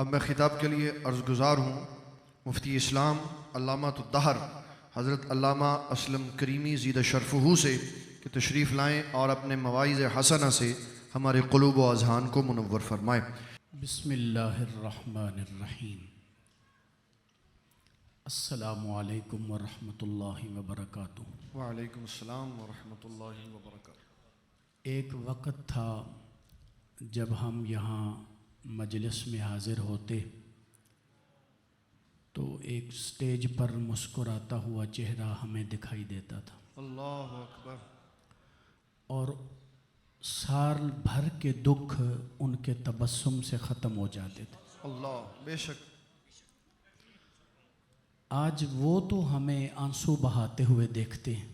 अब मैं ख़िताब के लिए अर्ज़गुज़ार हूँ मुफ्ती इस्लाम अल्लामातुद्दहर हज़रत अल्लामा असलम करीमी ज़ीद शरफ़हू से कि तशरीफ़ लाएँ और अपने मवाइज़ हसना से हमारे क़ुलूब व अज़हान को मुनव्वर फ़रमाएँ। बिस्मिल्लाहिर्रहमानिर्रहीम। अस्सलामु अलैकुम व रहमतुल्लाहि व बरकातुहू। वालेकुम अस्सलाम व रहमतुल्लाहि व बरकातुहू। एक वक़्त था जब हम यहाँ मजलिस में हाज़िर होते तो एक स्टेज पर मुस्कुराता हुआ चेहरा हमें दिखाई देता था अल्लाहु अकबर। और साल भर के दुख उनके तबस्सुम से ख़त्म हो जाते थे। अल्लाह बेशक। आज वो तो हमें आंसू बहाते हुए देखते हैं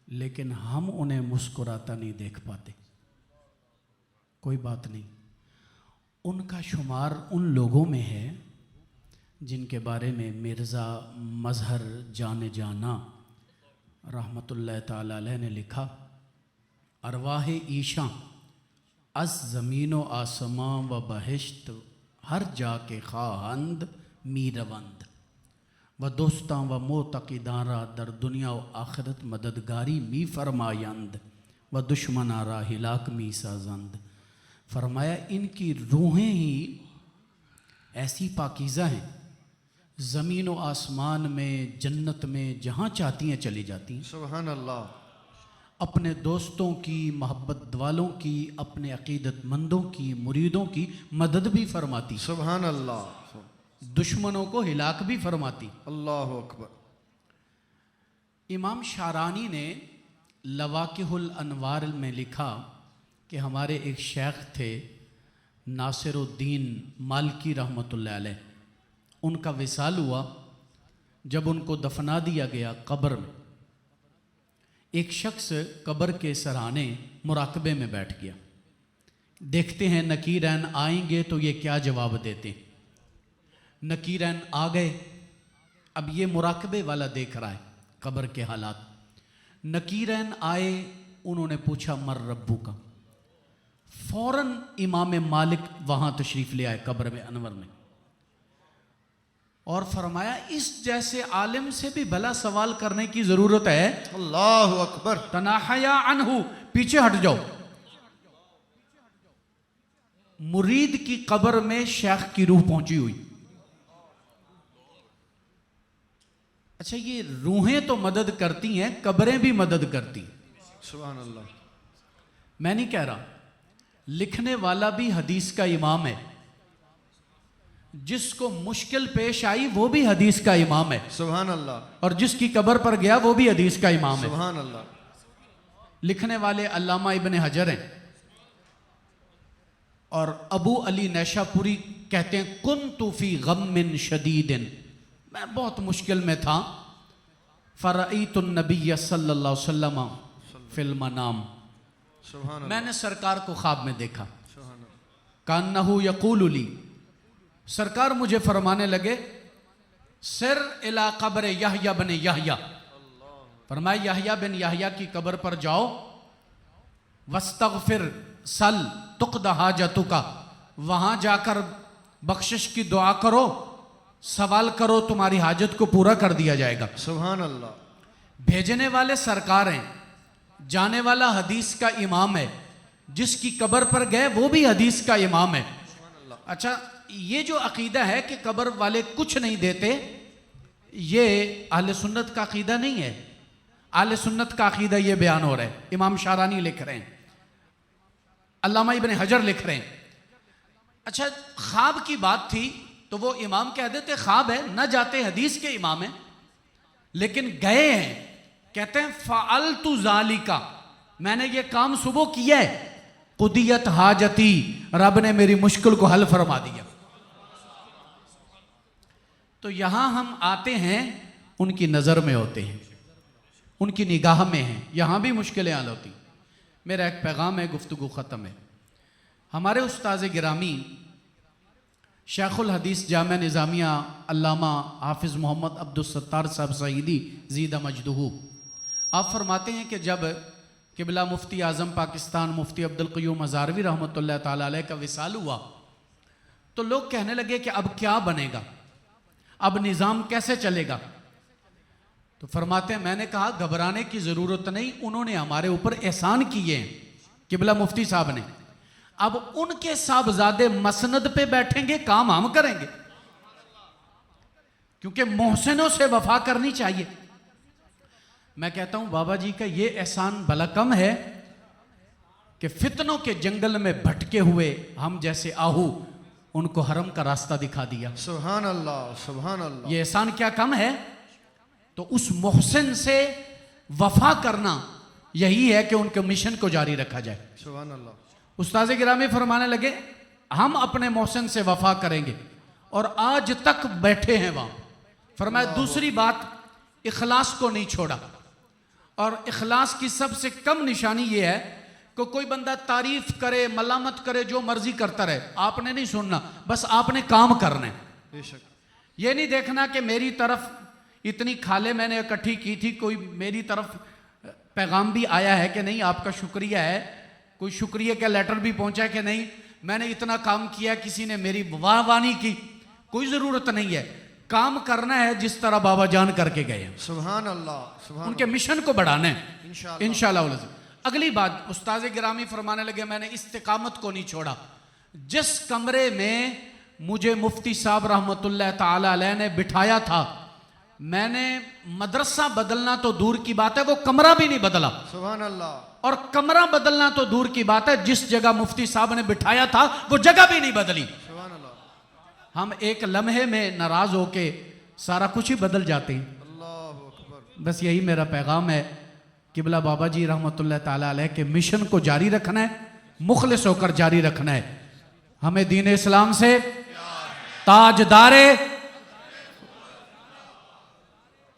लेकिन हम उन्हें मुस्कुराता नहीं देख पाते। कोई बात नहीं, उनका शुमार उन लोगों में है जिनके बारे में मिर्ज़ा मज़हर जाने जाना रहमतुल्लाह ताला अलैह ने लिखा, अरवाह ईशा अस ज़मीनो आसमां व बहिश्त हर जा के खाहंद मीरवंद व दोस्तां व मोतक़िदारा दर दुनिया व आखिरत मददगारी मी फरमायंद व दुश्मनारा हिलाक मी साजंद। फरमाया इनकी रूहें ही ऐसी पाकीज़ा हैं, ज़मीन व आसमान में जन्नत में जहाँ चाहती हैं चली जाती हैं। सुभान अल्लाह। अपने दोस्तों की, मोहब्बत वालों की, अपने अकीदतमंदों की, मुरीदों की मदद भी फरमाती, सुभान अल्लाह। दुश्मनों को हिलाक भी फरमाती। अल्लाहु अकबर। इमाम शारानी ने लवाकिहुल अनवार में लिखा कि हमारे एक शेख थे नासिरुद्दीन मालकी रहमतुल्लाह अलैह, उनका विसाल हुआ। जब उनको दफना दिया गया कब्र में, एक शख्स कब्र के सराहने मुराकबे में बैठ गया। देखते हैं नकीरैन आएंगे तो ये क्या जवाब देते। नकीरैन आ गए। अब ये मुराकबे वाला देख रहा है कब्र के हालात। नकीरैन आए, उन्होंने पूछा मर रब्बू का। फौरन इमाम मालिक वहां तशरीफ ले आए कब्र में अनवर में और फरमाया इस जैसे आलिम से भी भला सवाल करने की जरूरत है। अल्लाहु अकबर। तनाहया अनहु, पीछे हट जाओ। मुरीद की कब्र में शेख की रूह पहुंची हुई। अच्छा, ये रूहें तो मदद करती हैं, कब्रें भी मदद करती। सुभान अल्लाह। मैं नहीं कह रहा, लिखने वाला भी हदीस का इमाम है, जिसको मुश्किल पेश आई वो भी हदीस का इमाम है। सुभान अल्लाह। और जिसकी कब्र पर गया वो भी हदीस का इमाम है। सुभान अल्लाह। लिखने लिखने वाले अल्लामा इब्न हजर हैं और अबू अली नैशापुरी कहते हैं कुन्तु फी गम्मिन शदीदिन, मैं बहुत मुश्किल में था। फरईतुन नबिय्य सल्लल्लाहु अलैहि वसल्लम फिल मनाम, सुभान अल्लाह। मैंने सरकार को ख्वाब में देखा। सुभान अल्लाह। कान्नहु यक़ूलु ली, सरकार मुझे फरमाने लगे सिर इला कब्र यहया बिन यहया, फरमाया यहया बिन यहया की कब्र पर जाओ। वस्तगफिर सल तुक़दा हाजतुका, वहां जाकर बख्शिश की दुआ करो, सवाल करो, तुम्हारी हाजत को पूरा कर दिया जाएगा। सुभान अल्लाह। भेजने वाले सरकार हैं, जाने वाला हदीस का इमाम है, जिसकी कब्र पर गए वो भी हदीस का इमाम है। अच्छा, ये जो अकीदा है कि कब्र वाले कुछ नहीं देते, ये अहले सुन्नत का अकीदा नहीं है। अहले सुन्नत का अकीदा ये बयान हो रहा है। इमाम शारानी लिख रहे हैं, अल्लामा इब्न हजर लिख रहे हैं। अच्छा, ख्वाब की बात थी तो वो इमाम कह देते ख्वाब है, न जाते हदीस के इमाम है, लेकिन गए हैं। कहते हैं फ़अल्तु ज़ालिका, मैंने ये काम सुबह किया है। कुदियत हाजती, रब ने मेरी मुश्किल को हल फरमा दिया। तो यहां हम आते हैं, उनकी नजर में होते हैं, उनकी निगाह में हैं, यहां भी मुश्किलें हल होती। मेरा एक पैगाम है, गुफ्तगू ख़त्म है। हमारे उस्ताज़ गिरामी शेखुल हदीस जामिया निज़ामिया अल्लामा हाफिज़ मोहम्मद अब्दुल सत्तार साहब सईदी ज़ीदा मजदूहू, आप फरमाते हैं कि जब किबला मुफ्ती आज़म पाकिस्तान मुफ्ती अब्दुल क़य्यूम हज़ारवी रहमतुल्लाह ताला अलैह का विसाल हुआ तो लोग कहने लगे कि अब क्या बनेगा, अब निज़ाम कैसे चलेगा। तो फरमाते हैं मैंने कहा घबराने की ज़रूरत नहीं, उन्होंने हमारे ऊपर एहसान किए हैं किबला मुफ्ती साहब ने, अब उनके साहबजादे मसनद पे बैठेंगे, काम हम करेंगे, क्योंकि मोहसिनों से वफा करनी चाहिए। मैं कहता हूं बाबा जी का ये एहसान भला कम है कि फितनों के जंगल में भटके हुए हम जैसे आहू उनको हरम का रास्ता दिखा दिया। सुभान अल्लाह, सुभान अल्लाह। ये एहसान क्या कम है। तो उस मोहसिन से वफा करना यही है कि उनके मिशन को जारी रखा जाए। सुभान अल्लाह। उस्ताद गिरामी फरमाने लगे हम अपने मोहसिन से वफा करेंगे और आज तक बैठे हैं वहां। फरमाया दूसरी बात, इखलास को नहीं छोड़ा, और इखलास की सबसे कम निशानी यह है कि कोई बंदा तारीफ करे, मलामत करे, जो मर्जी करता रहे, आपने नहीं सुनना, बस आपने काम करना है। बेशक। ये नहीं देखना कि मेरी तरफ इतनी खाले मैंने इकट्ठी की थी, कोई मेरी तरफ पैगाम भी आया है कि नहीं, आपका शुक्रिया है, कोई शुक्रिया का लेटर भी पहुंचा है कि नहीं, मैंने इतना काम किया, किसी ने मेरी वाहवानी की, कोई ज़रूरत नहीं है। काम करना है जिस तरह बाबा जान करके गए हैं। सुभान अल्लाह, सुभान उनके मिशन को बढ़ाना है इंशाअल्लाह। इंशाअल्लाह। अगली बात उस्ताद गिरामी फरमाने लगे मैंने इस्तिकामत को नहीं छोड़ा। जिस कमरे में मुझे मुफ्ती साहब रहमतुल्लाह ताला अलैह ने बिठाया था, मैंने मदरसा बदलना तो दूर की बात है, वो कमरा भी नहीं बदला। सुभान अल्लाह। और कमरा बदलना तो दूर की बात है, जिस जगह मुफ्ती साहब ने बिठाया था वो जगह भी नहीं बदली। सुभान अल्लाह। हम एक लम्हे में नाराज होके सारा कुछ ही बदल जाते हैं। अल्लाहु अकबर। बस यही मेरा पैगाम है, किबला बाबा जी रहमतुल्लाह ताला अलैह के मिशन को जारी रखना है, मुखलिस होकर जारी रखना है। हमें दीन इस्लाम से ताजदारे